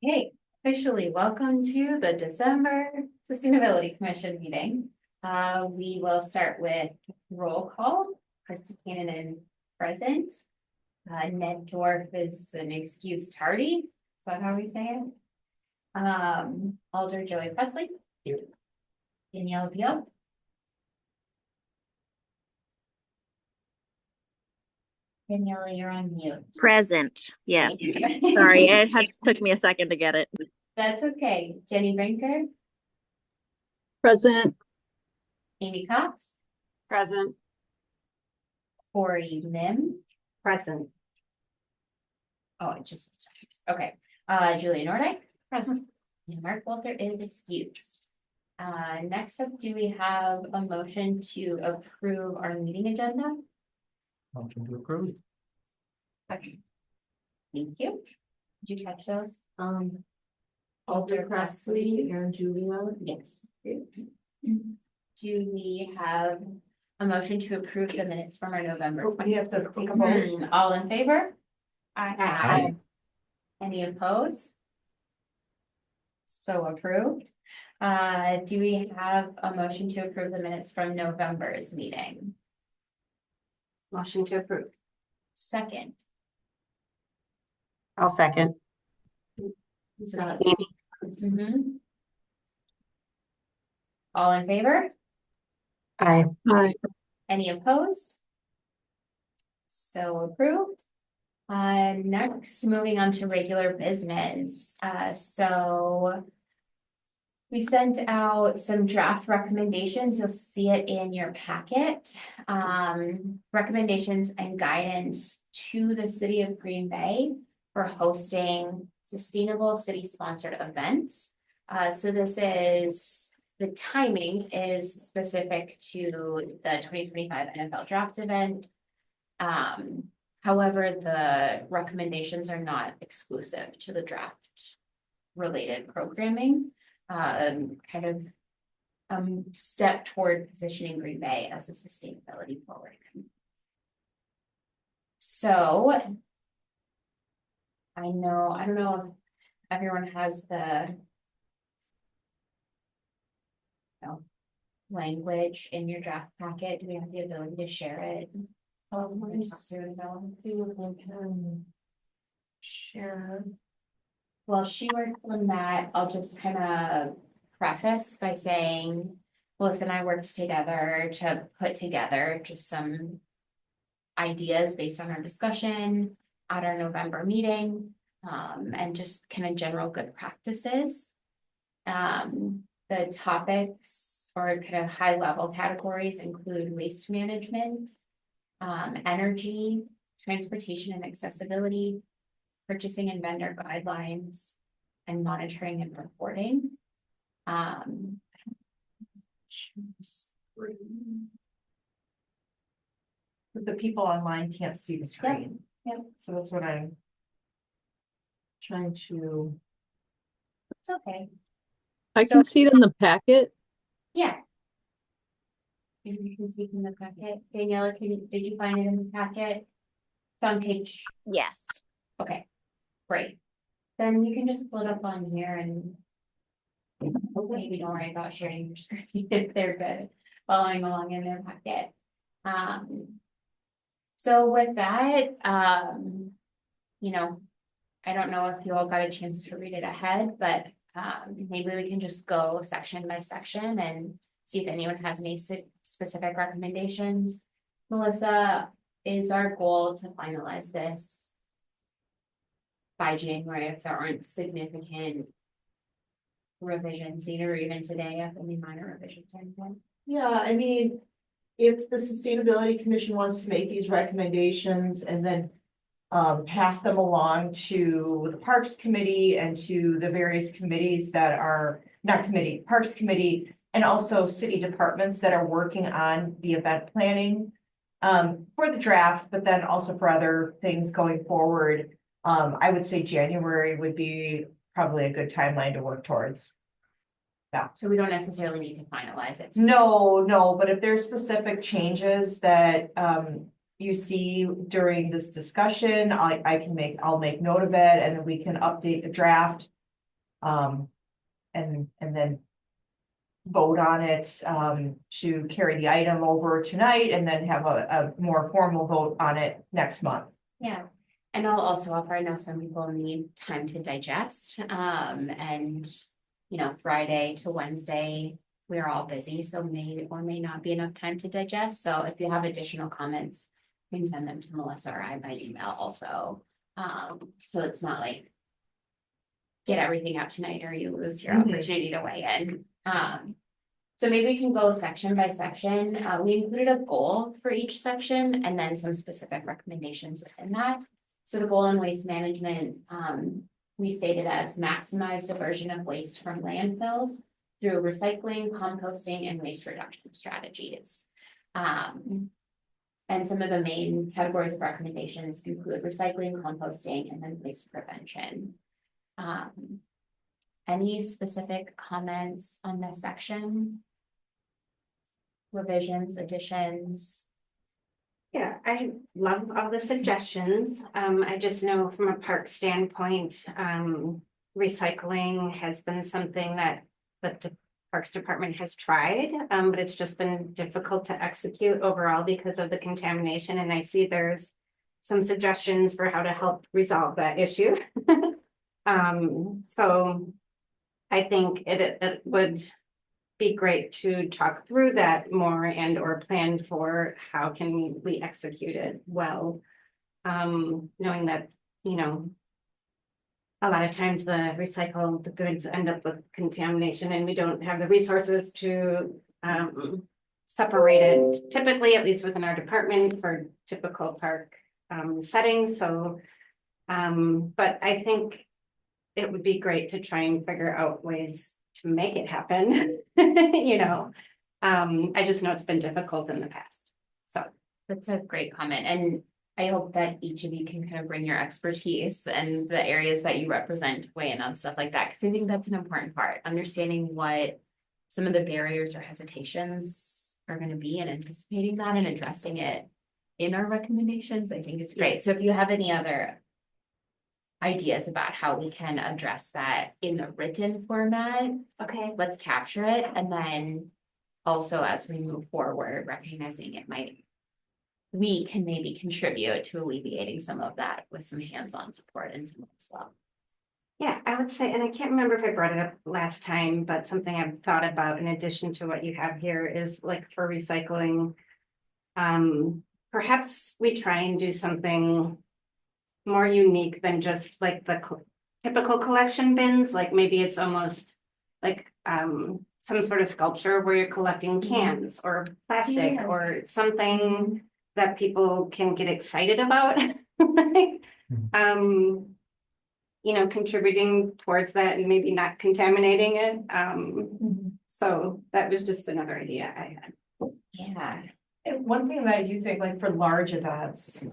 Okay, officially welcome to the December Sustainability Commission meeting. We will start with roll call. Christy Cannon present. Ned Dwarf is an excuse tardy. Is that how we say it? Alder Joey Presley. Here. Danielle Beal. Danielle, you're on mute. Present, yes. Sorry, took me a second to get it. That's okay. Jenny Brinker. Present. Amy Cox. Present. Corey Lim. Present. Oh, it just okay. Julia Nordyke. Present. And Mark Walter is excused. Next up, do we have a motion to approve our meeting agenda? Motion to approve. Okay. Thank you. Did you catch those? Alder Presley and Julia. Yes. Do we have a motion to approve the minutes from our November? We have to take a vote. All in favor? Aye. Any opposed? So approved. Do we have a motion to approve the minutes from November's meeting? Motion to approve. Second. I'll second. Mhm. All in favor? Aye. Aye. Any opposed? So approved. Next, moving on to regular business. So we sent out some draft recommendations. You'll see it in your packet. Recommendations and guidance to the city of Green Bay for hosting sustainable city-sponsored events. So this is, the timing is specific to the 2025 NFL draft event. However, the recommendations are not exclusive to the draft related programming. Kind of step toward positioning Green Bay as a sustainability forward. So I don't know if everyone has the language in your draft packet. Do we have the ability to share it? Share. Well, she worked on that. I'll just kind of preface by saying, Melissa and I worked together to put together just some ideas based on our discussion at our November meeting, and just kind of general good practices. The topics or kind of high level categories include waste management, energy, transportation and accessibility, purchasing and vendor guidelines, and monitoring and reporting. The people online can't see the screen. Yep. So that's what I'm trying to. It's okay. I can see it in the packet. Yeah. You can see from the packet. Daniela, did you find it in the packet? It's on page. Yes. Okay, great. Then you can just pull it up on here and maybe don't worry about sharing your screen if they're good following along in their packet. So with that, you know, I don't know if you all got a chance to read it ahead, but maybe we can just go section by section and see if anyone has any specific recommendations. Melissa, is our goal to finalize this by January if there aren't significant revisions needed, or even today if any minor revisions are needed? Yeah, I mean, if the Sustainability Commission wants to make these recommendations and then pass them along to the Parks Committee and to the various committees that are, not committee, Parks Committee, and also city departments that are working on the event planning for the draft, but then also for other things going forward. I would say January would be probably a good timeline to work towards. Yeah. So we don't necessarily need to finalize it. No, but if there's specific changes that you see during this discussion, I'll make note of it, and then we can update the draft And then vote on it, to carry the item over tonight and then have a more formal vote on it next month. Yeah, and I'll also offer, I know some people need time to digest, and, you know, Friday to Wednesday, we're all busy, so may or may not be enough time to digest, so if you have additional comments, you can send them to Melissa or I by email also, so it's not like get everything out tonight or you lose your Mhm. opportunity to weigh in. So maybe we can go section by section. We included a goal for each section and then some specific recommendations within that. So the goal in waste management, we stated as maximize diversion of waste from landfills through recycling, composting, and waste reduction strategies. And some of the main categories of recommendations include recycling, composting, and then waste prevention. Any specific comments on this section? Revisions, additions? Yeah, I love all the suggestions. I just know from a park standpoint, recycling has been something that the Parks Department has tried, but it's just been difficult to execute overall because of the contamination. And I see there's some suggestions for how to help resolve that issue. So I think it would be great to talk through that more and or plan for how can we execute it well. Knowing that, you know, a lot of times the recycled goods end up with contamination and we don't have the resources to separate it typically, at least within our department for typical park settings. So, but I think it would be great to try and figure out ways to make it happen, you know. I just know it's been difficult in the past, so. That's a great comment, and I hope that each of you can kind of bring your expertise and the areas that you represent to weigh in on stuff like that, because I think that's an important part, understanding what some of the barriers or hesitations are going to be and anticipating that and addressing it in our recommendations, I think is great. So if you have any other ideas about how we can address that in the written format, Okay. let's capture it. And then also as we move forward, recognizing it might, we can maybe contribute to alleviating some of that with some hands-on support and some as well. Yeah, I would say, and I can't remember if I brought it up last time, but something I've thought about in addition to what you have here is like for recycling. Perhaps we try and do something more unique than just like the typical collection bins, like maybe it's almost like some sort of sculpture where you're collecting cans or plastic or something that people can get excited about. Like, you know, contributing towards that and maybe not contaminating it. So that was just another idea I had. Yeah. And one thing that I do think, like for large events,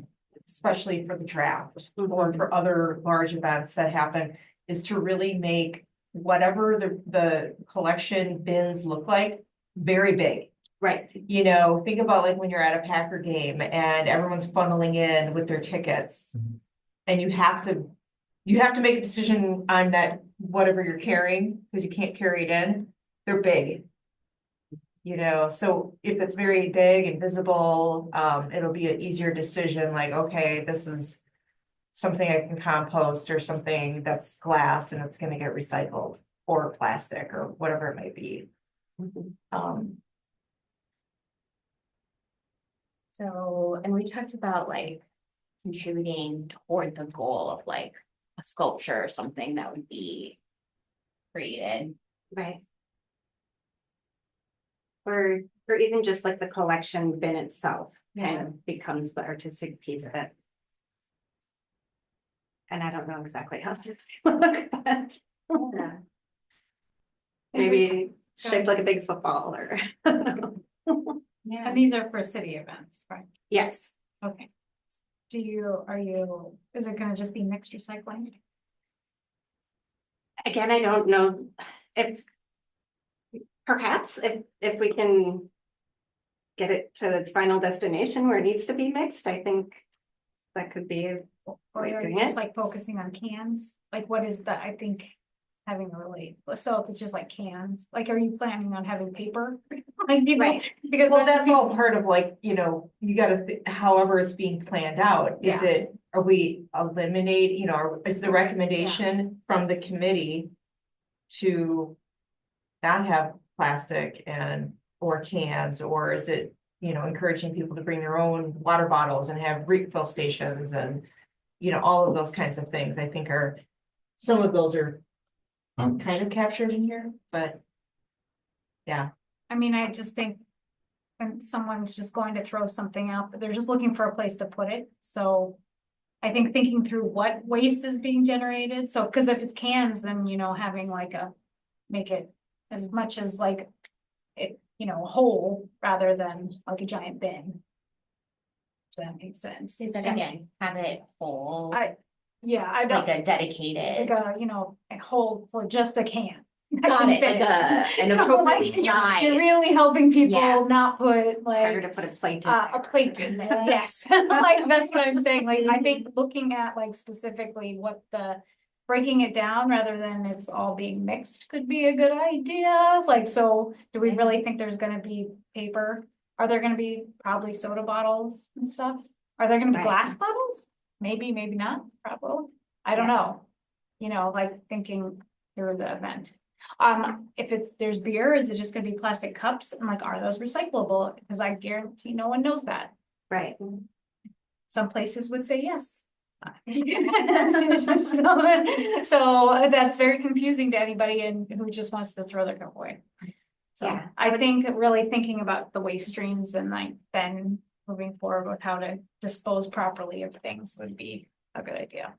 especially for the draft or for other large events that happen, is to really make whatever the collection bins look like very big. Right. You know, think about like when you're at a Packer game and everyone's funneling in with their tickets. And you have to make a decision on that, whatever you're carrying, because you can't carry it in. They're big. You know, so if it's very big and visible, it'll be an easier decision, like, okay, this is something I can compost or something that's glass and it's gonna get recycled or plastic or whatever it might be. So, and we talked about like contributing toward the goal of like a sculpture or something that would be created. Right. Or even just like the collection bin itself kind of becomes the artistic piece that. And I don't know exactly how this look, but maybe shaped like a big football or. Yeah. And these are for city events, right? Yes. Okay. Is it gonna just be mixed recycling? Again, I don't know if. Perhaps if we can. Get it to its final destination where it needs to be mixed, I think. That could be a Or way of are you doing just it. like focusing on cans? Like what is the, I think, having a really, so if it's just like cans, like, are you planning on having paper? Like people, Right. because. Well, that's all part of like, you know, you gotta, however it's being planned out, is Yeah. it, are we eliminate, you know, is the recommendation from the committee to not have plastic and, or cans, or is it, you know, encouraging people to bring their own water bottles and have refill stations and, you know, all of those kinds of things, I think are, some of those are kind of captured in here, but yeah. I mean, I just think when someone's just going to throw something out, but they're just looking for a place to put it, so. I think thinking through what waste is being generated, so, cause if it's cans, then, you know, having like make it as much as like. It, you know, a hole rather than like a giant bin. Does that make sense? Say that again, have it whole, Yeah, I like don't, a dedicated. like you know, a hole for just a can. Got it, Fit. like an So, appropriate like, size. You're really helping people Yeah. not put Harder like to put a plate in. a plate in there, yes, like, that's what I'm saying, like, I think looking at like specifically what the. Breaking it down rather than it's all being mixed could be a good idea, like, so, do we really think there's gonna be paper? Are there gonna be probably soda bottles and stuff? Are there gonna be Right. glass bottles? Maybe, maybe not, probably, I don't know. You know, like thinking through the event. If there's beer, is it just gonna be plastic cups? And like, are those recyclable? Because I guarantee no one knows that. Right. Some places would say yes. So that's very confusing to anybody and who just wants to throw their cup away. So Yeah, I I would- think really thinking about the waste streams and like then moving forward with how to dispose properly of things would be a good idea.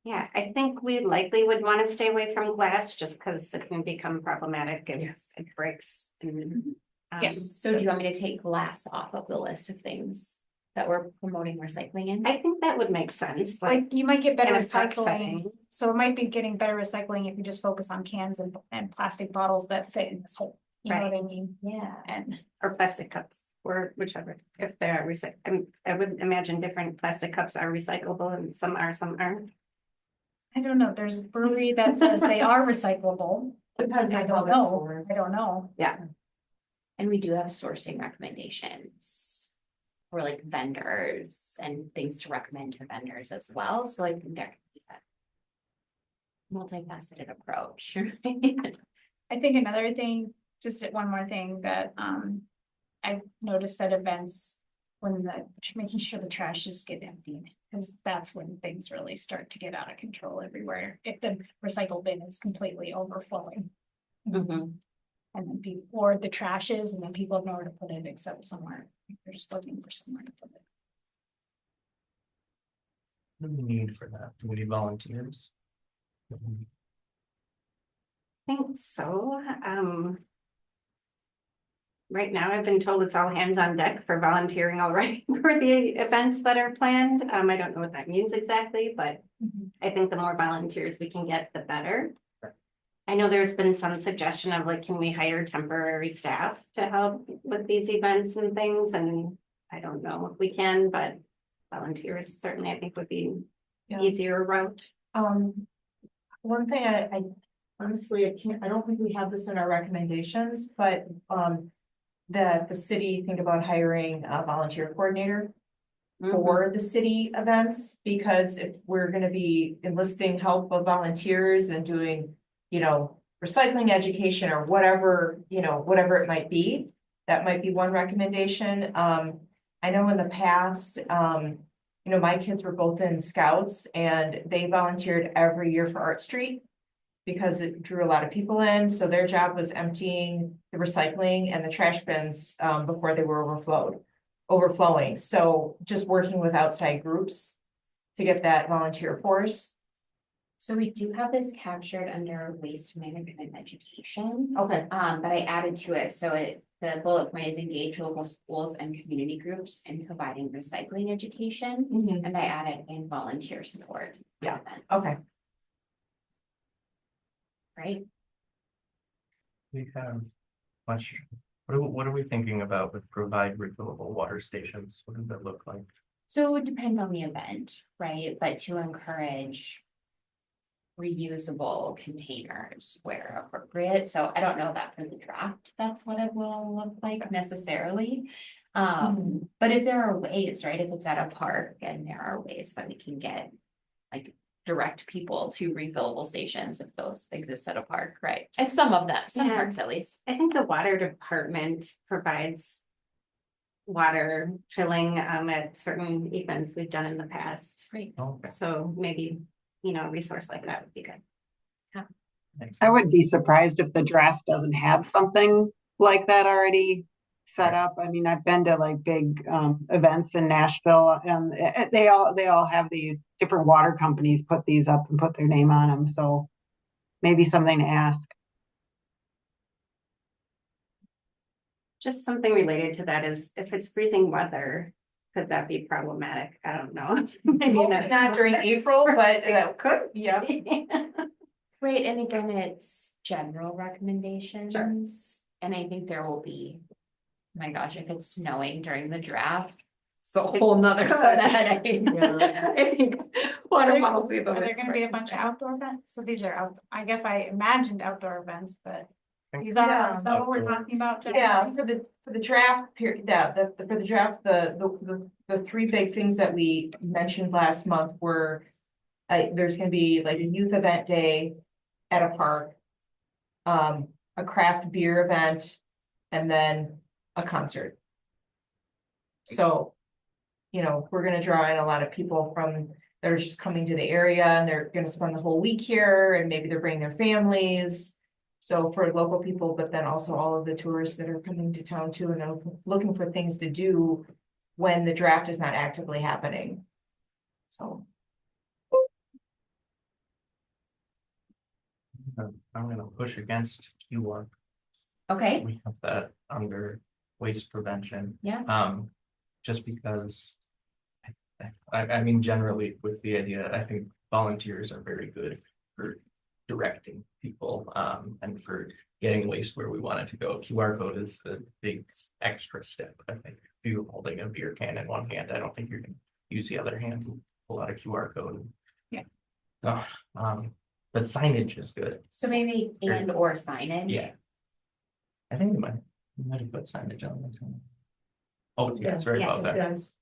Yeah, I think we likely would want to stay away from glass just because it can become problematic if it breaks. And, Yes. So do you want me to take glass off of the list of things that we're promoting recycling in? I think that would make sense, like Like you might get better in a park recycling, setting. so it might be getting better recycling if you just focus on cans and plastic bottles that fit in this hole. You know Right. what I mean? Yeah. And Or plastic cups, or whichever, if they're I would imagine different plastic cups are recyclable and some are, some aren't. I don't know, there's a brewery that says they are recyclable. Depends I on how don't they're know, stored. I don't know. And we do have sourcing recommendations for like vendors and things to recommend to vendors as well. So I think there could be a multifaceted approach. I think another thing, just one more thing that I've noticed at events. When making sure the trash just get emptied, because that's when things really start to get out of control everywhere. If the recycle bin is completely overflowing. And then people, or the trash is, and then people have nowhere to put it except somewhere. They're just looking for somewhere to put it. What do we need for that? Do we need volunteers? I think so, right now, I've been told it's all hands on deck for volunteering already for the events that are planned. I don't know what that means exactly, but I think the more volunteers we can get, the better. I know there's been some suggestion of like, can we hire temporary staff to help with these events and things? And I don't know if we can, but volunteers certainly I think would be Yeah. easier route. One thing I honestly, I don't think we have this in our recommendations, but, that the city think about hiring a volunteer coordinator for the city events, because if we're gonna be enlisting help of volunteers and doing, you know, recycling education or whatever, you know, whatever it might be, that might be one recommendation. I know in the past, you know, my kids were both in scouts and they volunteered every year for Art Street because it drew a lot of people in, so their job was emptying the recycling and the trash bins before they were overflowing. So just working with outside groups to get that volunteer force. So we do have this captured under waste management education. Okay. But I added to it, so the bullet point is engage local schools and community groups in providing recycling education. And I added in volunteer support. for Yeah, events. Okay. Right? We have question. What are we thinking about with provide refillable water stations? What does that look like? So it would depend on the event, right? But to encourage reusable containers where appropriate, so I don't know that for the draft, that's what it will look like necessarily. But if there are ways, right, if it's at a park and there are ways that we can get, like, direct people to refillable stations if those exist at a park, right? And some of them, some Yeah. parks at least. I think the water department provides water filling at certain events we've done in the past. Great. Okay. So maybe, a resource like that would be good. Thanks. I would be surprised if the draft doesn't have something like that already set up. I mean, I've been to like big events in Nashville and they all have these different water companies put these up and put their name on them. So maybe something to ask. Just something related to that is if it's freezing weather, could that be problematic? I don't know. Maybe Not during April, but It could. yeah. Right, and again, it's general recommendations, and I think there will be, oh my gosh, if it's snowing during the draft, it's a whole nother set of headache. I think water bottles will be Are there gonna be a bunch of outdoor events? So these are out, I guess I imagined outdoor events, but these are, is that what we're Outdoor. talking about? Jen? Yeah, for the draft period, for the draft, the three big things that we mentioned last month were. There's gonna be like a youth event day at a park. A craft beer event, and then a concert. So, we're gonna draw in a lot of people that are just coming to the area and they're gonna spend the whole week here and maybe they're bringing their families. So for local people, but then also all of the tourists that are coming to town too, and they're looking for things to do when the draft is not actively happening. So. I'm gonna push against QR. Okay, We have that under waste prevention. Yeah. Just because. I mean, generally with the idea, I think volunteers are very good for directing people, and for getting waste where we want it to go. QR code is a big extra step, I think. If you're holding a beer can in one hand, I don't think you're gonna use the other hand to pull out a QR code. Yeah. So, but signage is good. so maybe and or signage. Yeah. I think we might have put signage on this one. Oh, yeah, it's right Yeah, above there. Yes.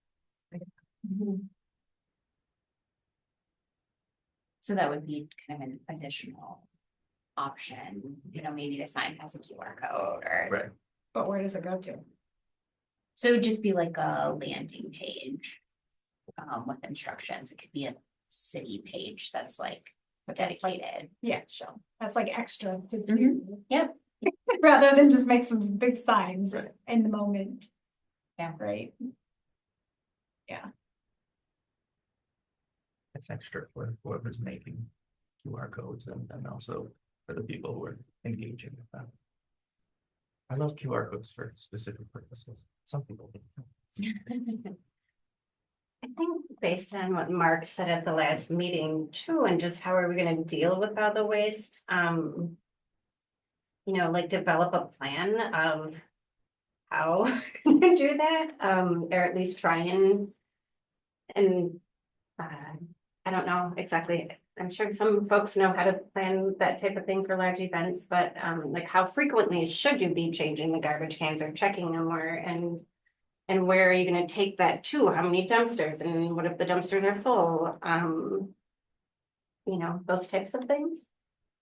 So that would be kind of an additional option, maybe the sign has a QR code or. Right. But where does it go to? So it would just be like a landing page. With instructions, it could be a city page that's like dedicated. Yeah, sure. That's like extra to do. Mhm. Yep. Rather than just make some big signs Right. in the moment. Yeah. Right. It's extra for whoever's making QR codes and also for the people who are engaging with them. I love QR codes for specific purposes. Some people don't. I think based on what Mark said at the last meeting too, and just how are we gonna deal with all the waste? Like develop a plan of how to do that, or at least try and I don't know exactly. I'm sure some folks know how to plan that type of thing for large events, but like how frequently should you be changing the garbage cans or checking them and where are you gonna take that to? How many dumpsters? And what if the dumpsters are full? Those types of things.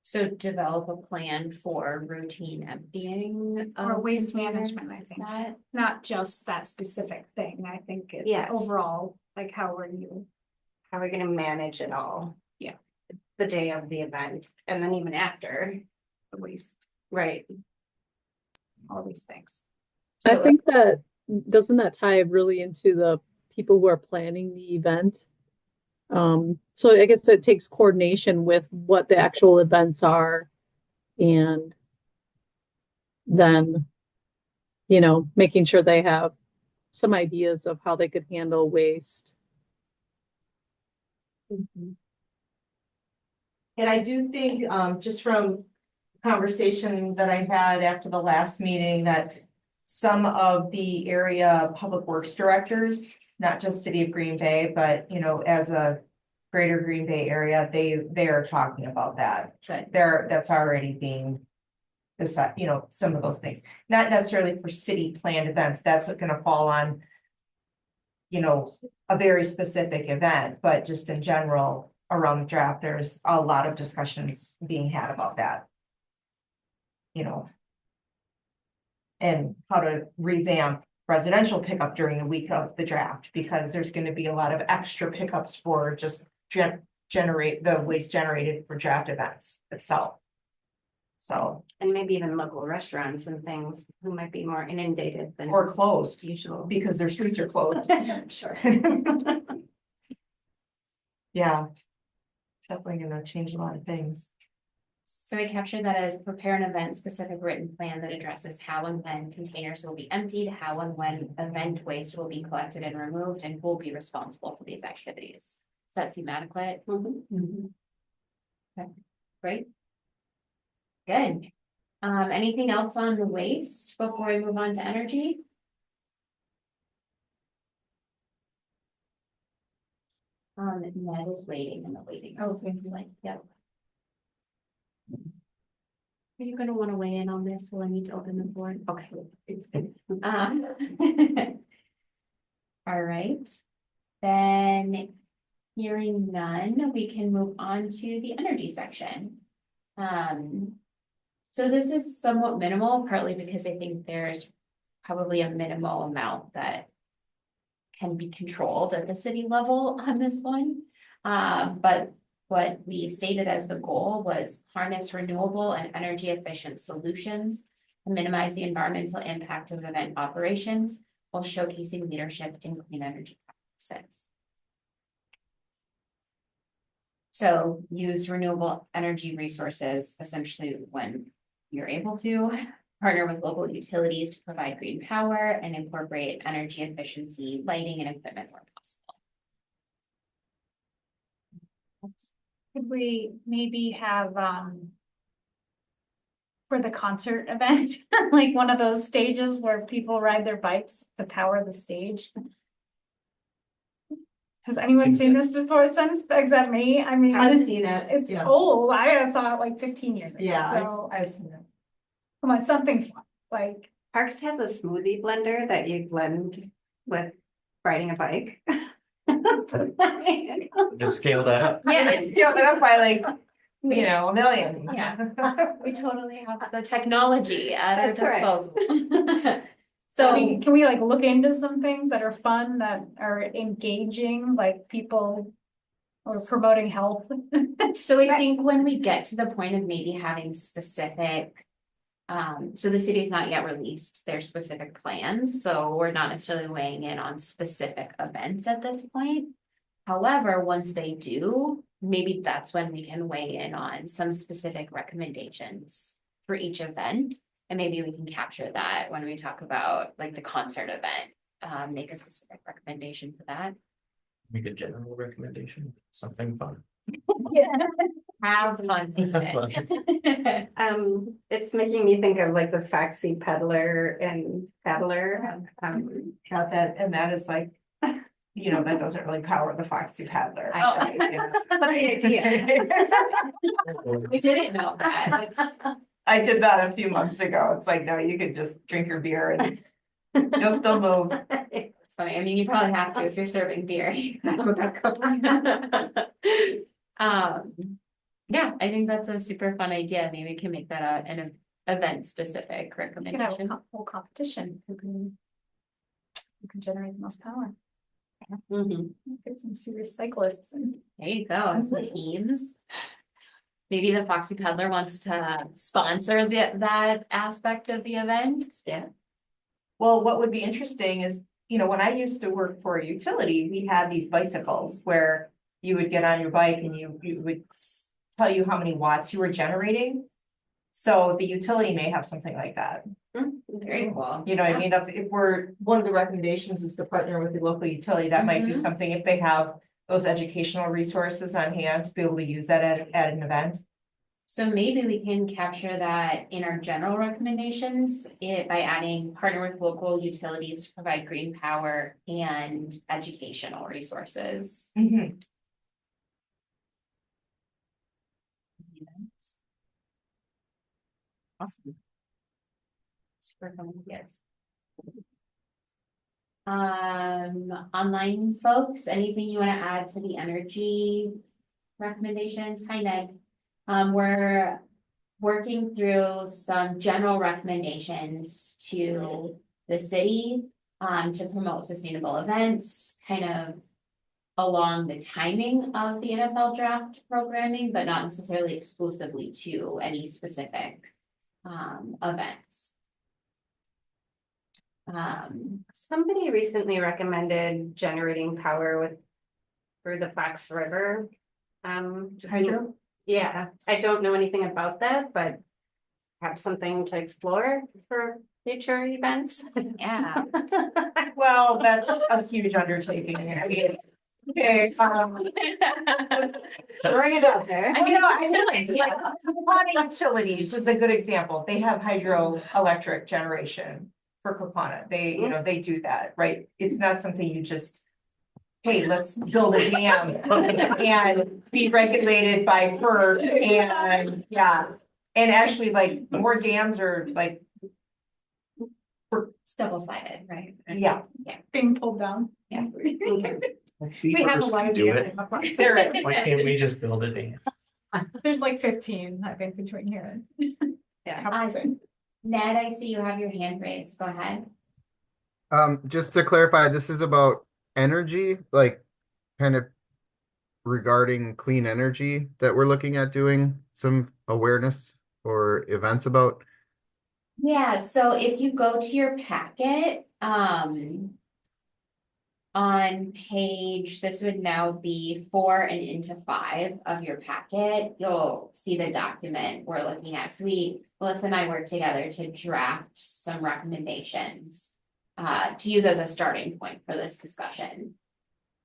So develop a plan for routine emptying. Or of waste containers, management, I is think. that- Not just that specific thing. I think it's Yes. overall, like how are you? How are we gonna manage it all? Yeah. The day of the event and then even after, The waste, right? all these things. I So- think that, doesn't that tie really into the people who are planning the event? So I guess it takes coordination with what the actual events are and then, making sure they have some ideas of how they could handle waste. And I do think, just from conversation that I had after the last meeting, that some of the area public works directors, not just City of Green Bay, but, as a Greater Green Bay area, they are talking about that. Good. That's already being decided, you know, some of those things, not necessarily for city planned events, that's gonna fall on, you know, a very specific event, but just in general, around the draft, there's a lot of discussions being had about that. You know. And how to revamp residential pickup during the week of the draft, because there's gonna be a lot of extra pickups for just generate the waste generated for draft events itself. So, And maybe even local restaurants and things who might be more inundated than or closed, usual. because their streets are closed. Sure. Yeah. Definitely gonna change a lot of things. So I captured that as prepare an event-specific written plan that addresses how and when containers will be emptied, how and when event waste will be collected and removed, and who will be responsible for these activities. Does that seem adequate? Mhm. Great. Good. Anything else on the waste before we move on to energy? Ned is waiting in the waiting. Oh, things like, yep. Are you gonna wanna weigh in on this? Will I need to open the floor? Okay. It's good. All right. Then hearing none, we can move on to the energy section. So this is somewhat minimal, partly because I think there's probably a minimal amount that can be controlled at the city level on this one. But what we stated as the goal was harness renewable and energy efficient solutions to minimize the environmental impact of event operations while showcasing leadership in clean energy practices. So use renewable energy resources essentially when you're able to, partner with local utilities to provide green power and incorporate energy efficiency, lighting and equipment where possible. Could we maybe have, for the concert event, like one of those stages where people ride their bikes to power the stage? Has anyone Seems seen nice. this before since, except me? I mean, Haven't seen it. it's Yeah. old. I saw it like 15 years ago. Yeah, So I've seen it. come on, something fun, like, Parks has a smoothie blender that you blend with riding a bike. Just scale that up. Yeah, It's scaled up by like, you know, a million. Yeah. we totally have the technology at our That's right. disposal. so So, can we like look into some things that are fun, that are engaging, like people or promoting health? so I think when we get to the point of maybe having specific, so the city's not yet released their specific plans, so we're not necessarily weighing in on specific events at this point. However, once they do, maybe that's when we can weigh in on some specific recommendations for each event. And maybe we can capture that when we talk about like the concert event, make a specific recommendation for that. Make a general recommendation, something fun. Yeah. Have fun with it. It's making me think of like the Foxy Peddler and Paddler. Got that, and that is like, you know, that doesn't really power the Foxy Paddler. I But the idea. We didn't know that. It's- I did that a few months ago. It's like, no, you could just drink your beer and you'll still move. It's funny. I mean, you probably have to if you're serving beer. Yeah, I think that's a super fun idea. Maybe we can make that an event specific We could have a recommendation. whole competition, who can generate the most power. Mhm. Get some serious cyclists and. There you go, some teams. Maybe the Foxy Peddler wants to sponsor that aspect of the event. Yeah. Well, what would be interesting is, you know, when I used to work for a utility, we had these bicycles where you would get on your bike and you would tell you how many watts you were generating. So the utility may have something like that. Very cool. You know what I mean? If we're, one of the recommendations is to partner with the local utility, that might be Mhm. something, if they have those educational resources on hand to be able to use that at an event. So maybe we can capture that in our general recommendations by adding partner with local utilities to provide green power and educational resources. Awesome. Super fun, yes. Online folks, anything you want to add to the energy recommendations? Hi, Ned. We're working through some general recommendations to the city to promote sustainable events, kind of along the timing of the NFL draft programming, but not necessarily exclusively to any specific events. Somebody recently recommended generating power through the Fox River. Just Hydro? Yeah, I don't know anything about that, but have something to explore for future events. Yeah. Well, that's a huge undertaking. I mean, okay, Bring it up there. well, no, I realize, like, Capana Utilities is a good example. They have hydroelectric generation for Capana. They, you know, they do that, right? It's not something you just, hey, let's build a dam and be regulated by FERC and, yeah. And actually, like, more dams are like, It's double-sided, right? yeah, Being pulled down. Yeah. We have a lot of Do dams it. in my park. there is. Why can't we just build a dam? There's like 15, I think, between here. Yeah. Hopkinton. Ned, I see you have your hand raised. Go ahead. Just to clarify, this is about energy, like kind of regarding clean energy that we're looking at doing some awareness or events about. Yeah, so if you go to your packet, on page, this would now be 4 and into 5 of your packet, you'll see the document we're looking at. So Melissa and I worked together to draft some recommendations to use as a starting point for this discussion.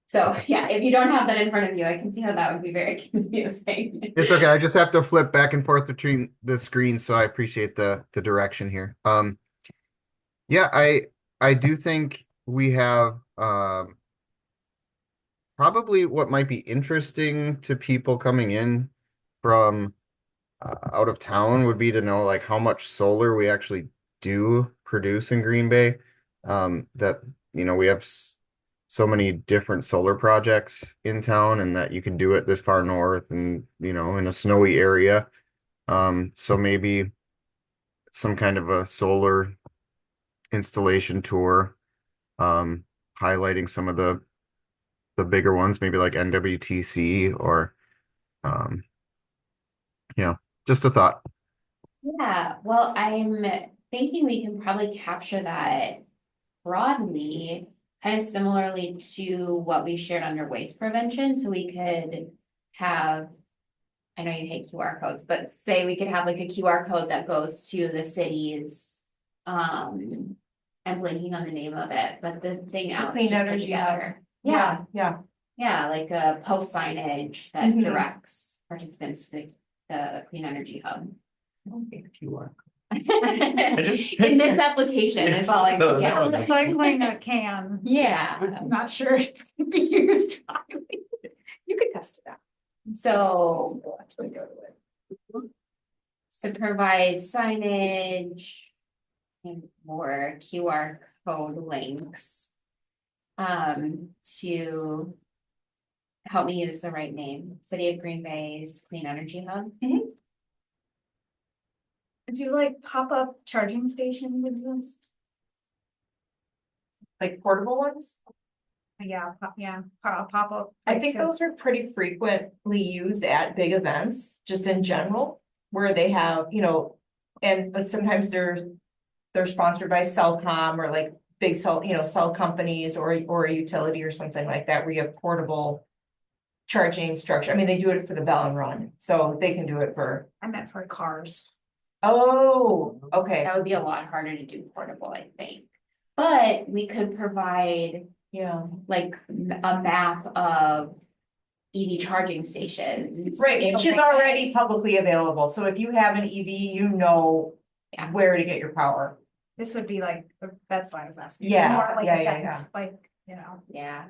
So yeah, if you don't have that in front of you, I can see how that would be very confusing. It's okay. I just have to flip back and forth between the screens, so I appreciate the direction here. Yeah, I do think we have probably what might be interesting to people coming in from out of town would be to know like how much solar we actually do produce in Green Bay. That we have so many different solar projects in town, and that you can do it this far north and in a snowy area. So maybe some kind of a solar installation tour, highlighting some of the bigger ones, maybe like NWTC or just a thought. Yeah, well, I'm thinking we can probably capture that broadly, kind of similarly to what we shared under waste prevention. So we could have, I know you hate QR codes, but say we could have like a QR code that goes to the cities. I'm blanking on the name of it, but the thing else. Clean Energy together. yeah. Yeah, like a post signage that Mhm. directs participants to the Clean Energy Hub. QR. In this application is all I, No, yeah. no. Recycling a can. Yeah, I'm not sure it's gonna be used widely. You could test it out. so We'll actually go to it. to provide signage and more QR code links to help me use the right name, City of Green Bay's Clean Energy Hub. Do like pop-up charging station exist? Like portable ones. Yeah, pop-up. I think those are pretty frequently used at big events, just in general, where they have, and sometimes they're sponsored by Cellcom or like big cell companies or a utility or something like that, where you have portable charging structure. I mean, they do it for the Bell and Run, so they can do it for, I meant for cars. oh, okay, That would be a lot harder to do portable, I think. But we could provide yeah. like a map of EV charging stations. Right, which is already publicly available, so if you have an EV, Yeah. where to get your power. This would be like, that's why I was asking. Yeah, More like yeah. event, like, Yeah.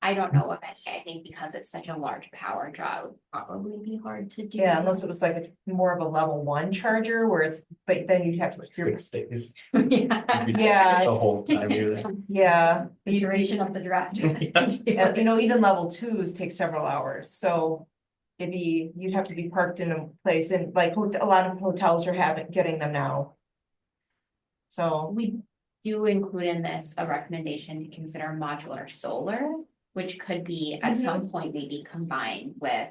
I don't know of any. I think because it's such a large power draw, it would probably be hard to do. Yeah, unless it was like more of a level 1 charger where it's, but then you'd have to. Like 6 days. Yeah. Yeah. The whole time you're there. Yeah. The duration of the draft. You know, even level 2s take several hours, so you'd have to be parked in a place, and like a lot of hotels are getting them now. So, We do include in this a recommendation to consider modular solar, which could be at some point maybe combined with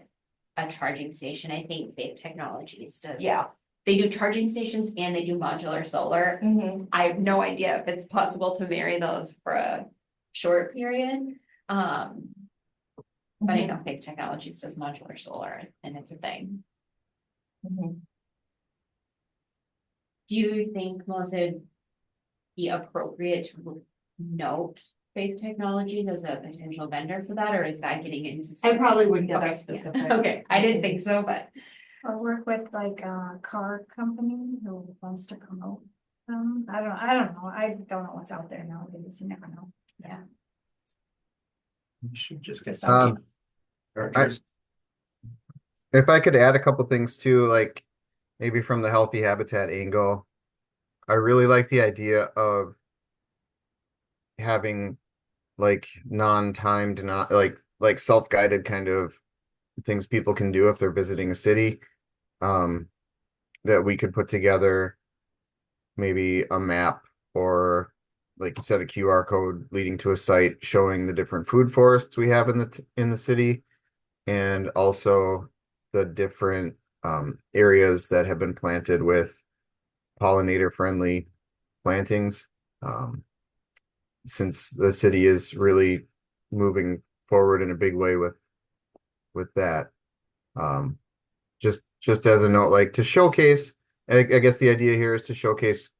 a charging station. I think Faith Technologies does. yeah. They do charging stations and they do modular solar. Mhm. I have no idea if it's possible to marry those for a short period. But I know Faith Technologies does modular solar and it's a thing. Mhm. Do you think, Melissa, it'd be appropriate to note Faith Technologies as a potential vendor for that, or is that getting into? I probably wouldn't get Okay, that specific. Okay, I didn't think so, but Or work with like a car company who wants to promote. I don't know. I don't know what's out there nowadays. You never know. yeah. You should just get Um, some. chargers. If I could add a couple things too, like maybe from the healthy habitat angle, I really like the idea of having like non-timed, not like self-guided kind of things people can do if they're visiting a city. That we could put together maybe a map or like you said, a QR code leading to a site showing the different food forests we have in the city, and also the different areas that have been planted with pollinator friendly plantings. Since the city is really moving forward in a big way with that. Just as a note, like to showcase, I guess the idea here is to showcase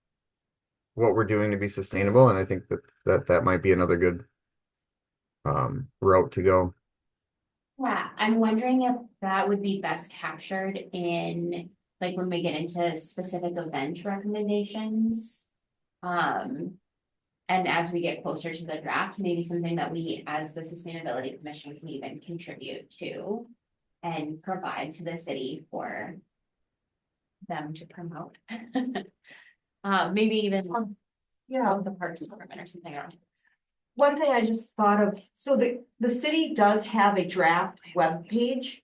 what we're doing to be sustainable, and I think that might be another good route to go. Yeah, I'm wondering if that would be best captured in, like, when we get into specific event recommendations. And as we get closer to the draft, maybe something that we, as the Sustainability Commission, can even contribute to and provide to the city for them to promote. Maybe even Yeah. the Parks Department or something else. One thing I just thought of, so the city does have a draft web page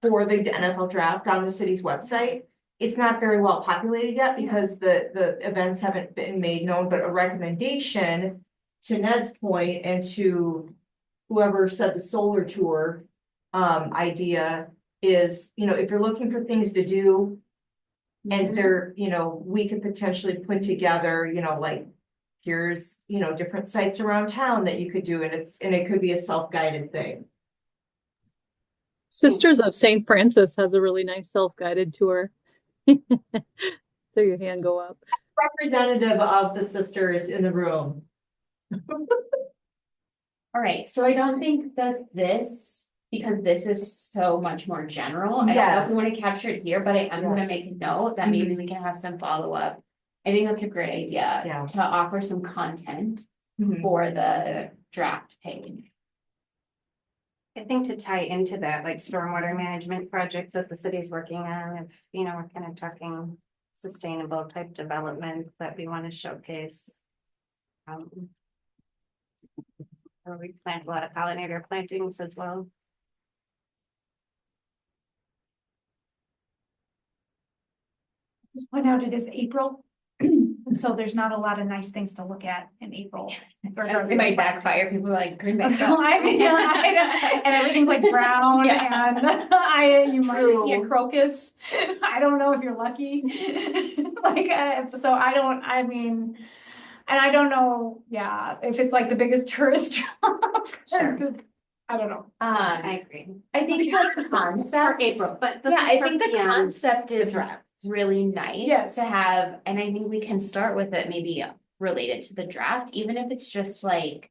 for the NFL draft on the city's website. It's not very well populated yet because the events haven't been made known, but a recommendation to Ned's point and to whoever said the solar tour idea is, if you're looking for things to do and they're, we could potentially put together, like, here's, different sites around town that you could do, and it could be a self-guided thing. Sisters of St. Francis has a really nice self-guided tour. So your hand go up. Representative of the sisters in the room. All right, so I don't think that because this is so much more general, I don't know if we want to capture it here, but I am gonna make a note that maybe we can have some follow-up. I think that's a great idea. Yeah. To offer some content Mhm. for the draft page. I think to tie into that, like stormwater management projects that the city's working on, if, we're kind of talking sustainable type development that we want to showcase. Or we plant a lot of pollinator plantings as well. Just point out it is April. And so there's not a lot of nice things to look at in April. It might backfire, people are like Green Bay So sucks. and everything's like brown Yeah. and you might see a crocus. I don't know if you're lucky. So and I don't know, if it's like the biggest tourist draw. Sure. I don't know. I agree. I think the For concept. April, but this Yeah, is I for think the beyond concept the is draft. really nice Yes. to have, and I think we can start with it maybe related to the draft, even if it's just like,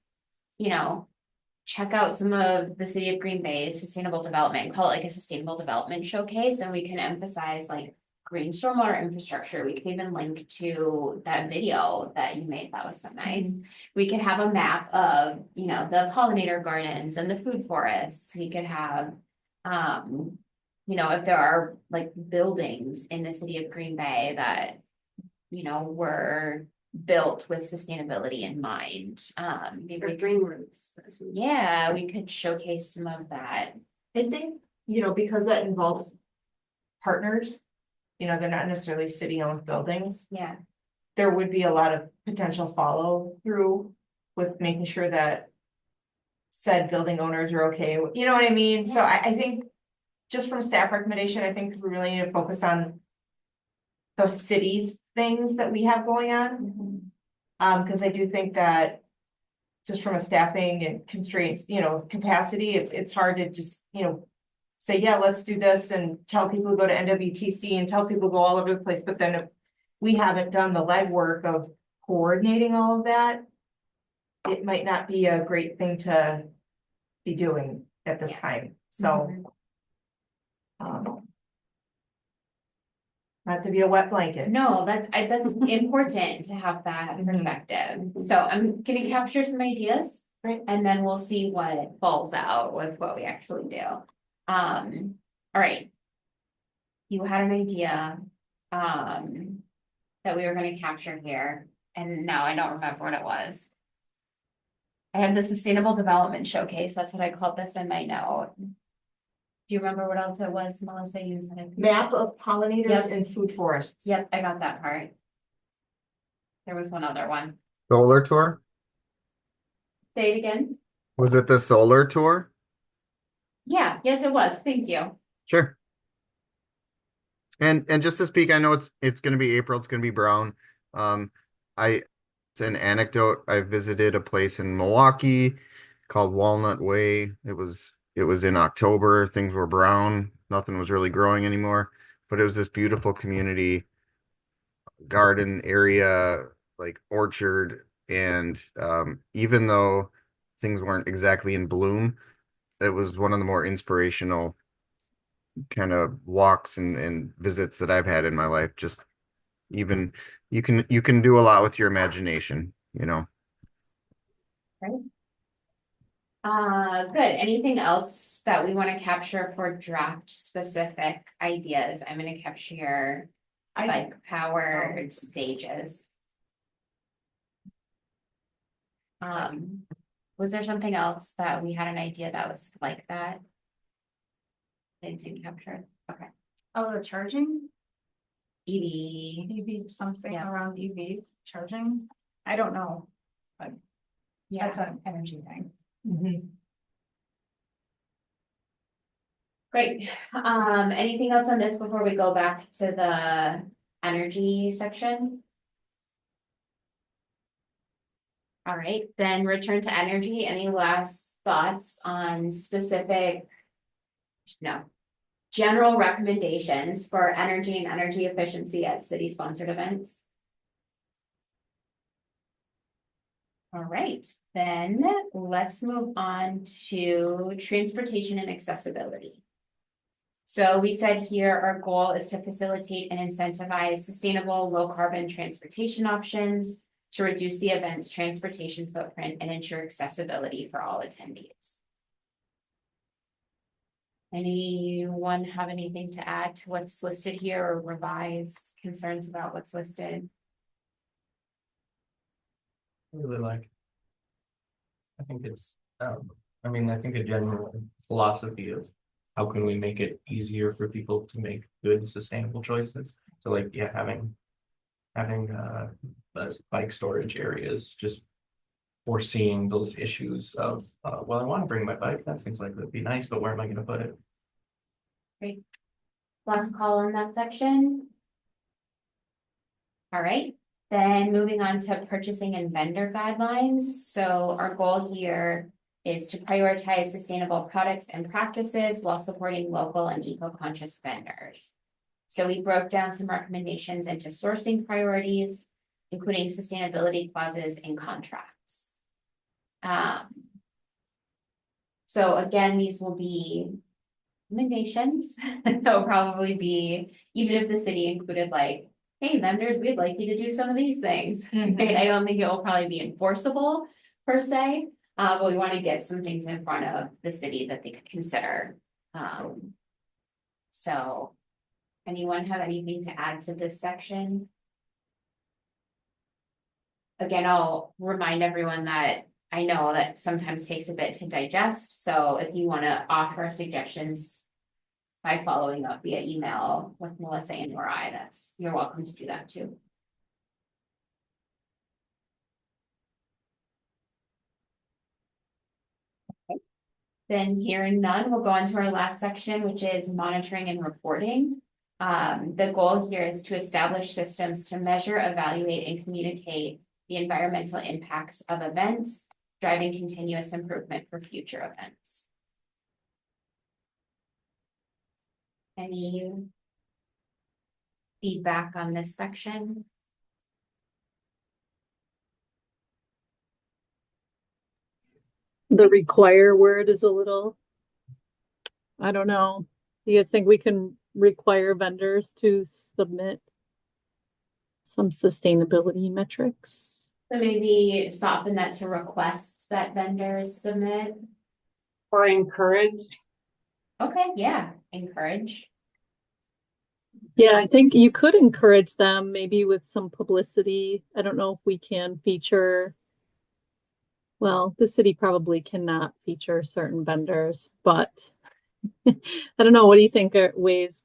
check out some of the city of Green Bay's sustainable development, call it like a sustainable development showcase, and we can emphasize like green stormwater infrastructure. We could even link to that video that you made. That was so nice. We could have a map of, you know, the pollinator gardens and the food forests. We could have, you know, if there are like buildings in the city of Green Bay that, you know, were built with sustainability in mind. Maybe Or we could, green roofs. or something. yeah, we could showcase some of that. I think, you know, because that involves partners, you know, they're not necessarily city-owned buildings. Yeah. There would be a lot of potential follow through with making sure that said building owners are okay, you know what I mean? So I think just from staff recommendation, I think we really need to focus on the city's things that we have going on. Because I do think that just from a staffing and constraints, you know, capacity, it's hard to just, you know, say, yeah, let's do this and tell people to go to NWTC and tell people to go all over the place. But then if we haven't done the legwork of coordinating all of that, it might not be a great thing to be doing at this time. So, not to be a wet blanket. No, that's important to have that perspective. So I'm gonna capture some ideas. Right. And then we'll see what falls out with what we actually do. All right. You had an idea, that we were gonna capture here, and now I don't remember what it was. I had the Sustainable Development Showcase, that's what I called this in my note. Do you remember what else it was, Melissa? You said it. Map of pollinators Yep. and food forests. Yep, I got that part. There was one other one. Solar tour? Say it again. Was it the solar tour? Yeah, yes, it was. Thank you. Sure. And just to speak, I know it's going to be April. It's going to be brown. It's an anecdote. I visited a place in Milwaukee called Walnut Way. It was in October. Things were brown. Nothing was really growing anymore. But it was this beautiful community garden area, like orchard. And even though things weren't exactly in bloom, it was one of the more inspirational kind of walks and visits that I've had in my life. Just even you can do a lot with your imagination, you know. Good. Anything else that we want to capture for draft specific ideas? I'm gonna capture like powered stages. Was there something else that we had an idea that was like that? I didn't capture. Okay. Oh, the charging, EV. maybe something Yeah. around EV charging, I don't know, Yeah. that's an energy thing. Great. Anything else on this before we go back to the energy section? All right, then return to energy. Any last thoughts on specific? No. General recommendations for energy and energy efficiency at city-sponsored events? All right, then let's move on to transportation and accessibility. So we said here our goal is to facilitate and incentivize sustainable low carbon transportation options to reduce the event's transportation footprint and ensure accessibility for all attendees. Anyone have anything to add to what's listed here or revise concerns about what's listed? Really like. I think it's, I think a general philosophy of how can we make it easier for people to make good sustainable choices. So like, yeah, having those bike storage areas, just foreseeing those issues of, well, I want to bring my bike. That seems like it'd be nice, but where am I going to put it? Great. Last call in that section. All right, then moving on to purchasing and vendor guidelines. So our goal here is to prioritize sustainable products and practices while supporting local and eco-conscious vendors. So we broke down some recommendations into sourcing priorities, including sustainability clauses and contracts. So again, these will be recommendations. There'll probably be, even if the city included like, hey, vendors, we'd like you to do some of these things. Mhm. I don't think it will probably be enforceable per se, but we want to get some things in front of the city that they could consider. So, anyone have anything to add to this section? Again, I'll remind everyone that I know that sometimes takes a bit to digest, so if you want to offer suggestions by following up via email with Melissa and or I, you're welcome to do that too. Then hearing none, we'll go on to our last section, which is monitoring and reporting. The goal here is to establish systems to measure, evaluate, and communicate the environmental impacts of events, driving continuous improvement for future events. Any feedback on this section? The require word is a little, I don't know. Do you think we can require vendors to submit some sustainability metrics? So maybe soften that to request that vendors submit. Or encourage. Okay, yeah, encourage. Yeah, I think you could encourage them maybe with some publicity. I don't know if we can feature. Well, the city probably cannot feature certain vendors, but I don't know. What do you think are ways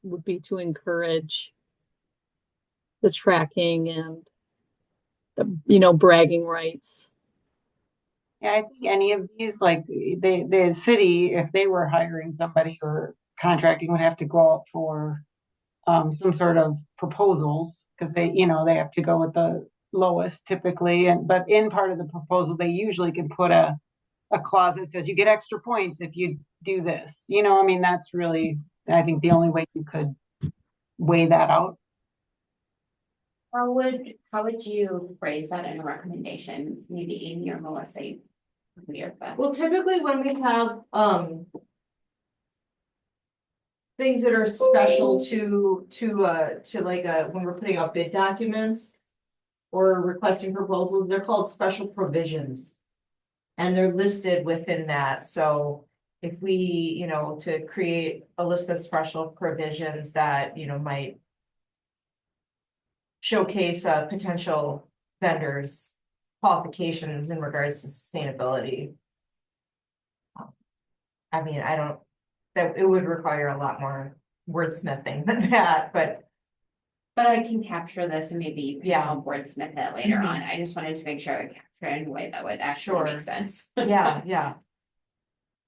would be to encourage the tracking and the, bragging rights? Yeah, I think any of these, like the city, if they were hiring somebody or contracting, would have to go out for some sort of proposals because they have to go with the lowest typically. But in part of the proposal, they usually can put a clause that says you get extra points if you do this. I mean, that's really, I think, the only way you could weigh that out. How would you phrase that in a recommendation? Maybe Amy or Melissa, your best. Well, typically when we have, things that are special to like, when we're putting out bid documents or requesting proposals, they're called special provisions. And they're listed within that, so if we, to create a list of special provisions that, might showcase potential vendors' qualifications in regards to sustainability. I mean, that it would require a lot more wordsmithing than that, but I can capture this and maybe you can Yeah. help wordsmith it later Mhm. on. I just wanted to make sure I capture it in a way that would actually Sure. make sense. yeah.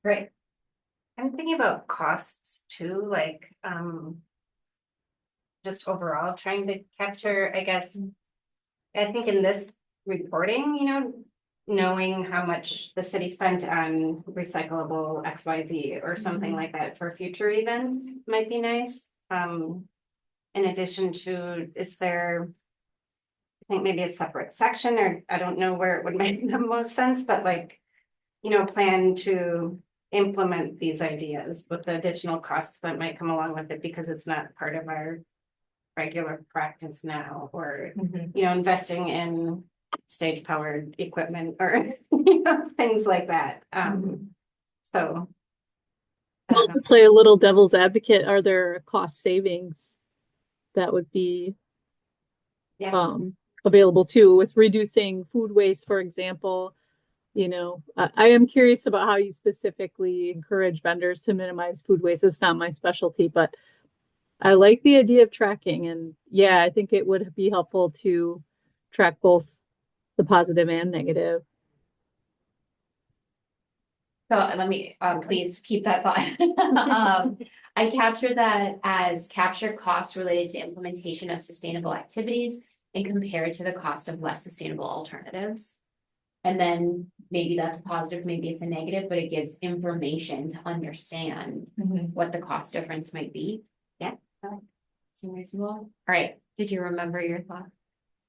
Great. I'm thinking about costs too, like, just overall trying to capture, I guess. I think in this reporting, knowing how much the city spent on recyclable XYZ or something like that for future events might be nice. In addition to, is there, I think maybe a separate section, or I don't know where it would make the most sense, but like, plan to implement these ideas with the additional costs that might come along with it because it's not part of our regular practice now, or Mhm. investing in stage powered equipment or things like that. So Well, to play a little devil's advocate, are there cost savings that would be yeah, available too with reducing food waste, for example? I am curious about how you specifically encourage vendors to minimize food waste. It's not my specialty, but I like the idea of tracking. And yeah, I think it would be helpful to track both the positive and negative. So let me, please keep that thought. I captured that as capture costs related to implementation of sustainable activities and compared to the cost of less sustainable alternatives. And then maybe that's a positive, maybe it's a negative, but it gives information to understand what the cost difference might be. Yeah. Seem reasonable. All right. Did you remember your thought?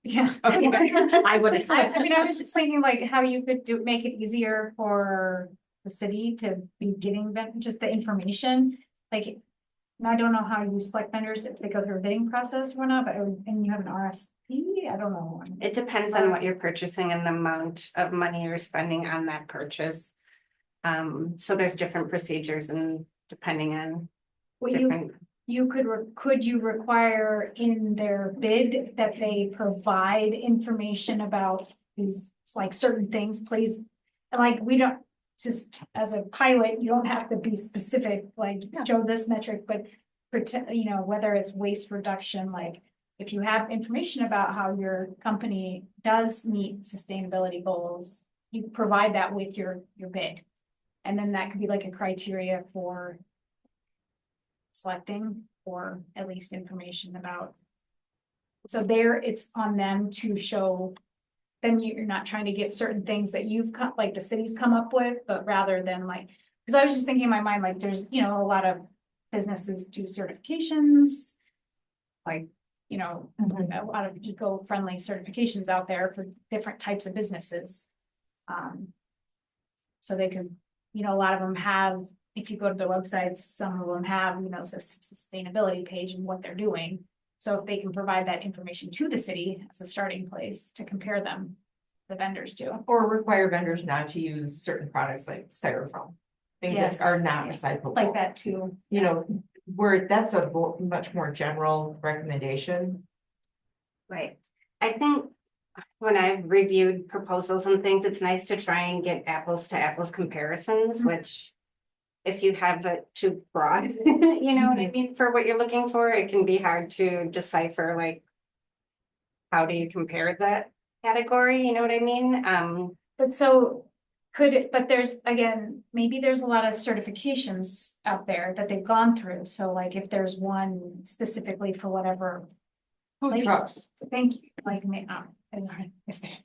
Yeah. Okay. I would have. I mean, I was just thinking like how you could make it easier for the city to be getting them just the information. like, and I don't know how you select vendors, if they go through a bidding process or not, but, and you have an RFP, I don't know. It depends on what you're purchasing and the amount of money you're spending on that purchase. So there's different procedures and depending on Well, different, you could you require in their bid that they provide information about these, like certain things, please? And like, we don't, just as a pilot, you don't have to be specific, like show this metric, but pretend, you know, whether it's waste reduction, like if you have information about how your company does meet sustainability goals, you provide that with your bid. And then that could be like a criteria for selecting, or at least information about. So there, it's on them to show, then you're not trying to get certain things that you've come, like the city's come up with, but rather than like, because I was just thinking in my mind, like, there's, you know, a lot of businesses do certifications. Like, you know, a lot of eco-friendly certifications out there for different types of businesses. So they could, you know, a lot of them have, if you go to their websites, some of them have, you know, a sustainability page and what they're doing. So if they can provide that information to the city as a starting place to compare them, the vendors to. Or require vendors not to use certain products like styrofoam. Things Yes. that are not recyclable. Like that too. You know, where that's a much more general recommendation. right. I think when I've reviewed proposals and things, it's nice to try and get apples to apples comparisons, which if you have it too broad, you know what I mean, for what you're looking for, it can be hard to decipher, like, how do you compare that category, you know what I mean? But so could it, but there's, again, maybe there's a lot of certifications out there that they've gone through. So like if there's one specifically for whatever, Food Like- trucks. thank you, like, that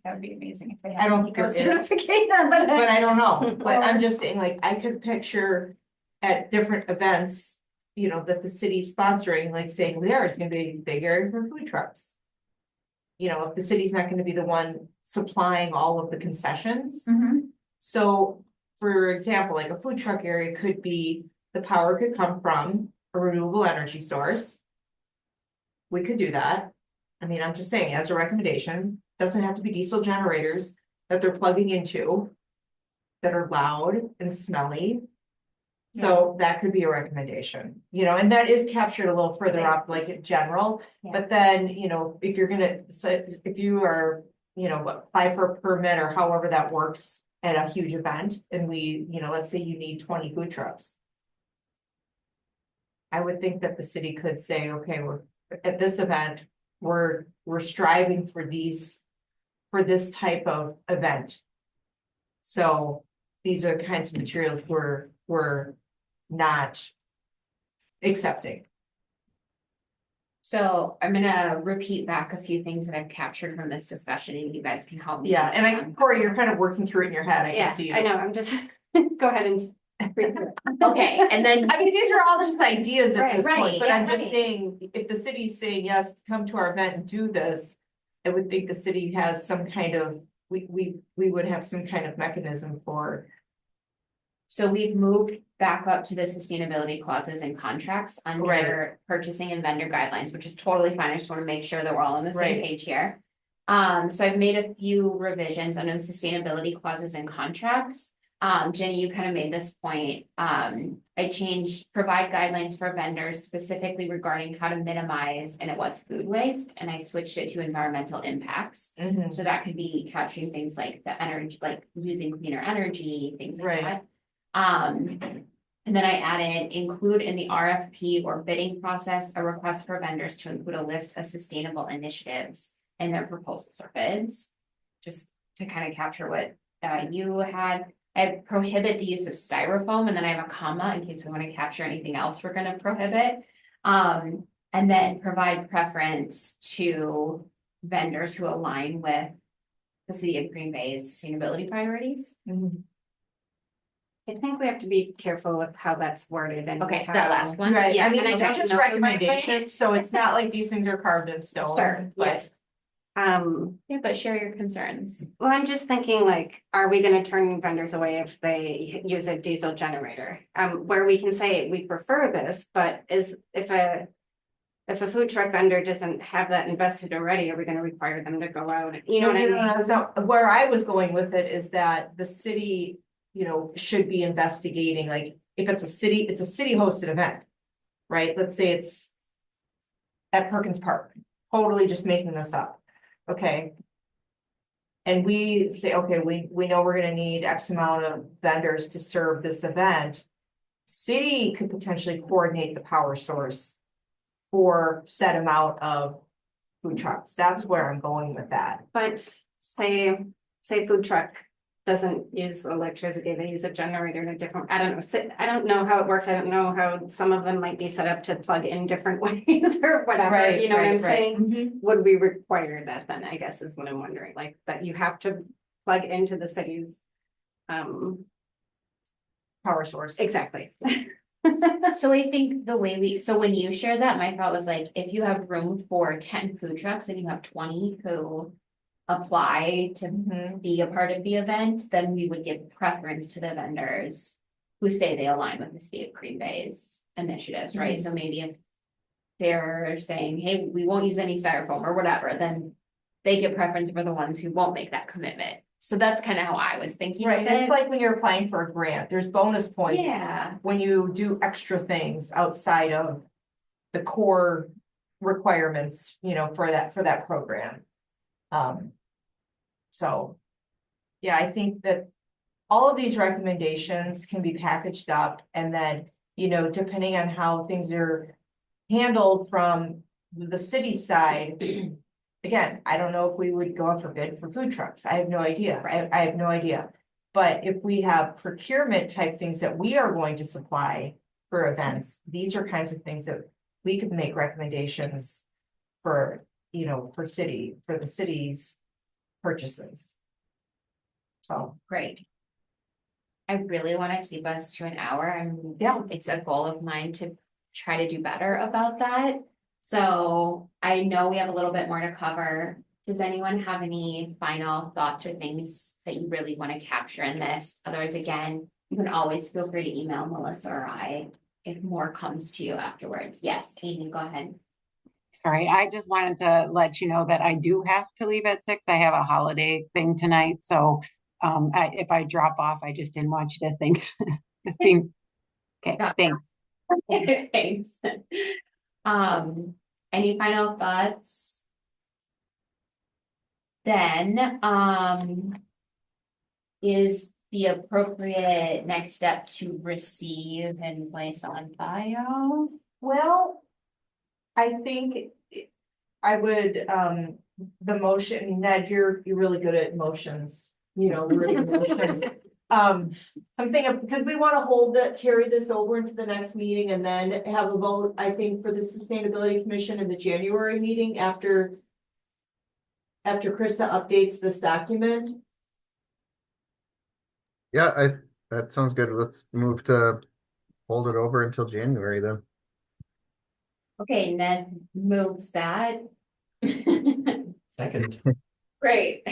would be amazing if they I had don't an think there eco is. certification, But I don't know, but I'm just saying, like, I could picture at different events, you know, that the city's sponsoring, like saying there is gonna be a big area for food trucks. You know, if the city's not gonna be the one supplying all of the concessions. Mhm. So, for example, like a food truck area could be, the power could come from a renewable energy source. We could do that. I mean, I'm just saying, as a recommendation, doesn't have to be diesel generators that they're plugging into. That are loud and smelly. So that could be a recommendation, you know, and that is captured a little further up, like in general. Yeah. But then, you know, if you're gonna, so if you are, you know, apply for a permit or however that works at a huge event, and we, you know, let's say you need 20 food trucks. I would think that the city could say, okay, we're at this event, we're striving for these, for this type of event. So these are the kinds of materials we're not accepting. So I'm gonna repeat back a few things that I've captured from this discussion and you guys can help me. Yeah, and Corey, you're kind of working through it in your head, I Yeah, can see. I know, I'm just, go ahead and read through it. Okay, and then, I mean, these are all just ideas at this Right, point, but yeah, I'm just right. saying, if the city's saying, yes, come to our event and do this. I would think the city has some kind of, we would have some kind of mechanism for. so we've moved back up to the sustainability clauses and contracts under purchasing and vendor guidelines, which is totally fine. I just want to make sure that we're all on the same Right. page here. So I've made a few revisions under the sustainability clauses and contracts. Jenny, you kind of made this point. I changed provide guidelines for vendors specifically regarding how to minimize, and it was food waste, and I switched it to environmental impacts. So that could be capturing things like the energy, like using cleaner energy, things like Right. that. And then I added include in the RFP or bidding process, a request for vendors to include a list of sustainable initiatives in their proposals or bids. Just to kind of capture what you had. I prohibit the use of styrofoam, and then I have a comma in case we want to capture anything else we're gonna prohibit. And then provide preference to vendors who align with the city of Green Bay's sustainability priorities. I think we have to be careful with how that's worded and. Okay, how- that last one. Right, I Yeah, mean, and I they're don't just know if it might be- recommendations, so it's not like these things are carved in stone. Sure, but, yes. Yeah, but share your concerns. Well, I'm just thinking like, are we gonna turn vendors away if they use a diesel generator? Where we can say we prefer this, but if a food truck vendor doesn't have that invested already, are we gonna require them to go out? You know what I No, mean? that's not- where I was going with it is that the city, should be investigating, like, if it's a city hosted event. Right, let's say it's at Perkins Park, totally just making this up, okay? And we say, okay, we know we're gonna need X amount of vendors to serve this event. City could potentially coordinate the power source for set amount of food trucks. That's where I'm going with that. But say food truck doesn't use electricity, they use a generator in a different, I don't know, I don't know how it works, I don't know how some of them might be set up to plug in different ways or whatever, you know what I'm saying? Mhm. Would we require that then, I guess is what I'm wondering, like, that you have to plug into the city's, Power source. exactly. So I think so when you shared that, my thought was like, if you have room for 10 food trucks and you have 20 who apply to Mhm. be a part of the event, then we would give preference to the vendors who say they align with the City of Green Bay's initiatives, right? So maybe if they're saying, hey, we won't use any styrofoam or whatever, then they get preference for the ones who won't make that commitment. So that's kind of how I was thinking Right, of it's it. like when you're applying for a grant, there's bonus points. Yeah, When you do extra things outside of the core requirements, for that program. So, yeah, I think that all of these recommendations can be packaged up and then, depending on how things are handled from the city side. Again, I don't know if we would go out for bid for food trucks. I have no idea. I have no idea. But if we have procurement type things that we are going to supply for events, these are kinds of things that we could make recommendations for, for the city's purchases. So, great. I really want to keep us to an hour and Yeah. it's a goal of mine to try to do better about that. So I know we have a little bit more to cover. Does anyone have any final thoughts or things that you really want to capture in this? Otherwise, again, you can always feel free to email Melissa or I if more comes to you afterwards. Yes, Amy, go ahead. Sorry, I just wanted to let you know that I do have to leave at 6. I have a holiday thing tonight, so if I drop off, I just didn't want you to think it's being okay. Thanks. Thanks. Any final thoughts? Then, is the appropriate next step to receive and place on file? well, I think I would, the motion, Ned, you're really good at motions, really motions. Something, because we want to carry this over into the next meeting and then have a vote, I think, for the Sustainability Commission in the January meeting after Krista updates this document. Yeah, that sounds good. Let's move to hold it over until January then. Okay, Ned moves that. Second. Great.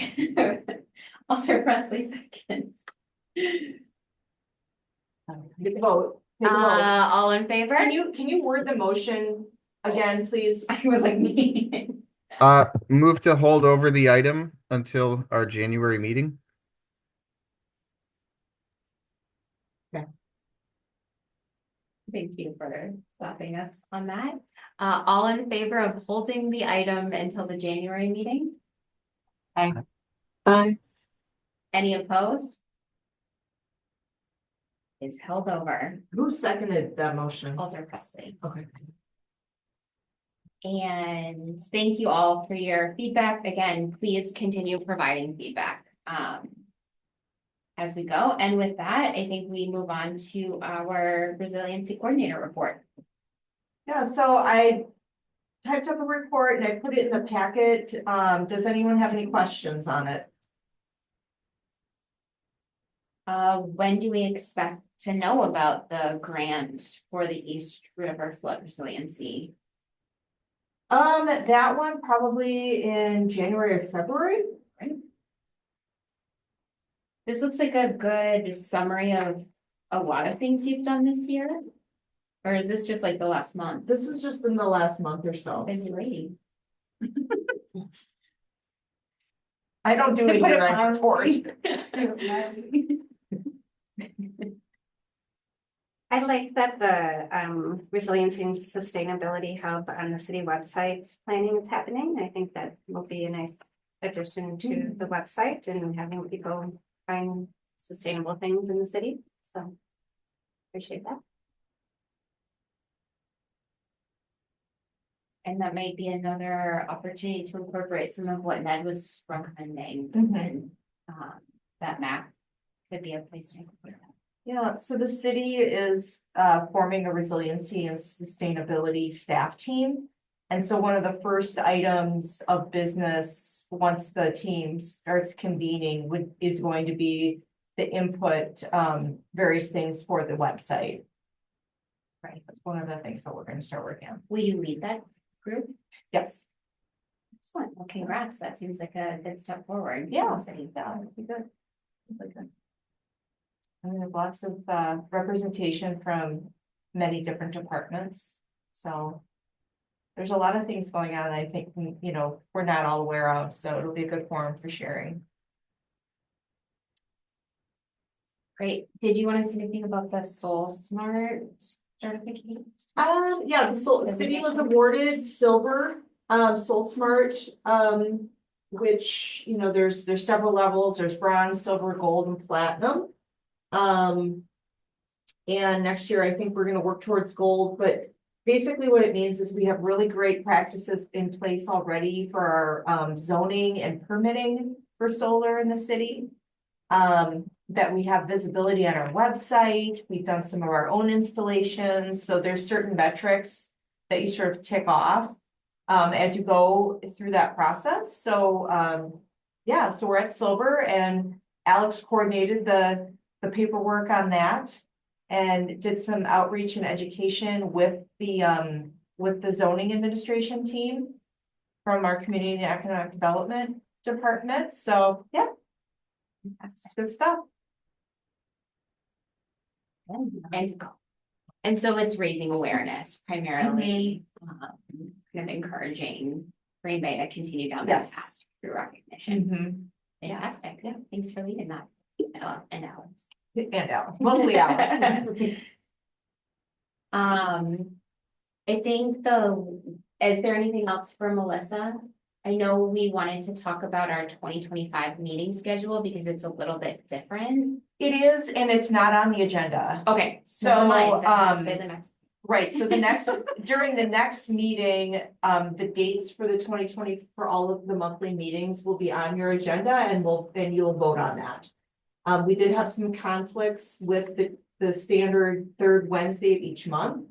Alder Presley seconds. Take a vote. Take a vote. All in favor? Can you word the motion again, please? I was like me. Move to hold over the item until our January meeting. Thank you for stopping us on that. All in favor of holding the item until the January meeting? Aye. Any opposed? Is held over. Who seconded that motion? Alder Presley. Okay. And thank you all for your feedback. Again, please continue providing feedback as we go. And with that, I think we move on to our resiliency coordinator report. Yeah, so I typed up a report and I put it in the packet. Does anyone have any questions on it? When do we expect to know about the grant for the East River flood resiliency? That one probably in January or February. This looks like a good summary of a lot of things you've done this year. Or is this just like the last month? This is just in the last month or so. Busy lady. I don't do To it put in it my mildly. report. I like that the resiliency and sustainability hub on the city website planning is happening. I think that will be a nice addition to the website and having people find sustainable things in the city. So appreciate that. And that might be another opportunity to incorporate some of what Ned was recommending Mhm. and that map could be a place to incorporate that. Yeah, so the city is forming a resiliency and sustainability staff team. And so one of the first items of business, once the team starts convening, is going to be the input, various things for the website. Right, that's one of the things that we're gonna start working on. Will you lead that group? Yes, Excellent. Well, congrats. That seems like a good step forward. for Yeah. the city. yeah, it'd be good. It'd be good. And we have lots of representation from many different departments, so. There's a lot of things going on, I think, you know, we're not all aware of, so it'll be a good forum for sharing. Great. Did you want to say anything about the Soul Smart certification? Yeah, the city was awarded silver, Soul Smart, which, you know, there's several levels, there's bronze, silver, gold, and platinum. And next year, I think we're gonna work towards gold, but basically what it means is we have really great practices in place already for our zoning and permitting for solar in the city. That we have visibility on our website, we've done some of our own installations, so there's certain metrics that you sort of tick off as you go through that process, so yeah, so we're at silver and Alex coordinated the paperwork on that and did some outreach and education with the zoning administration team from our community and economic development department, so yeah, it's good stuff. And so it's raising awareness primarily, kind of encouraging Green Bay to continue down that Yes. path through recognition. Mhm. Fantastic. Yeah. Thanks for leading that. And Alex. And Alex, mostly Alex. I think is there anything else for Melissa? I know we wanted to talk about our 2025 meeting schedule because it's a little bit different. It is, and it's not on the agenda. Okay, So, never mind, then just say the next. Right, so the next, during the next meeting, the dates for the 2020, for all of the monthly meetings will be on your agenda and you'll vote on that. We did have some conflicts with the standard third Wednesday of each month.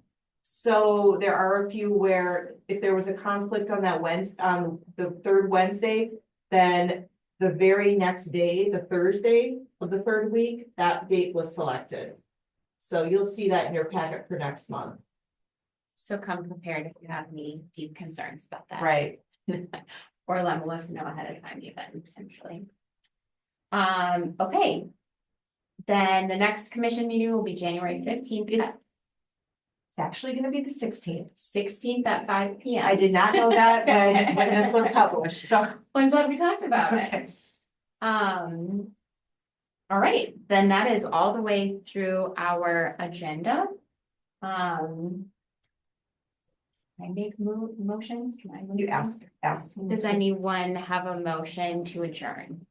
So there are a few where if there was a conflict on that Wednesday, on the third Wednesday, then the very next day, the Thursday of the third week, that date was selected. So you'll see that in your packet for next month. So come prepared if you have any deep concerns about that. Right. Or let Melissa know ahead of time even potentially. Okay. Then the next commission meeting will be January 15th at It's actually gonna be the 16th. 16th at 5 p.m. I did not know that when this was published, so. Well, I'm glad we talked about it. All right, then that is all the way through our agenda. Can I make motions? Can I? make You motions? asked. Does anyone have a motion to adjourn?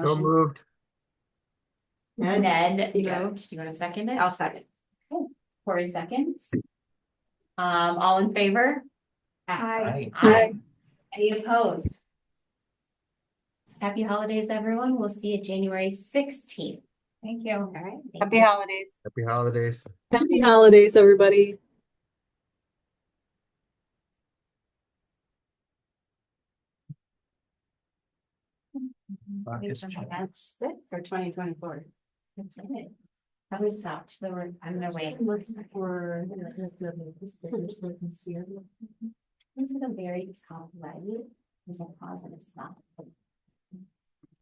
So moved. Ned You got it. moved. Do you want to second it? I'll second. Corey seconds. All in favor? Aye. Aye. Any opposed? Happy holidays, everyone. We'll see you January 16th. Thank you. All right. thank Happy you. holidays. Happy holidays. Happy holidays, everybody. Marcus Chapman. That's it for 2024. That's it. I was stopped. I'm gonna wait. It's at the very top right, there's a pause and a stop.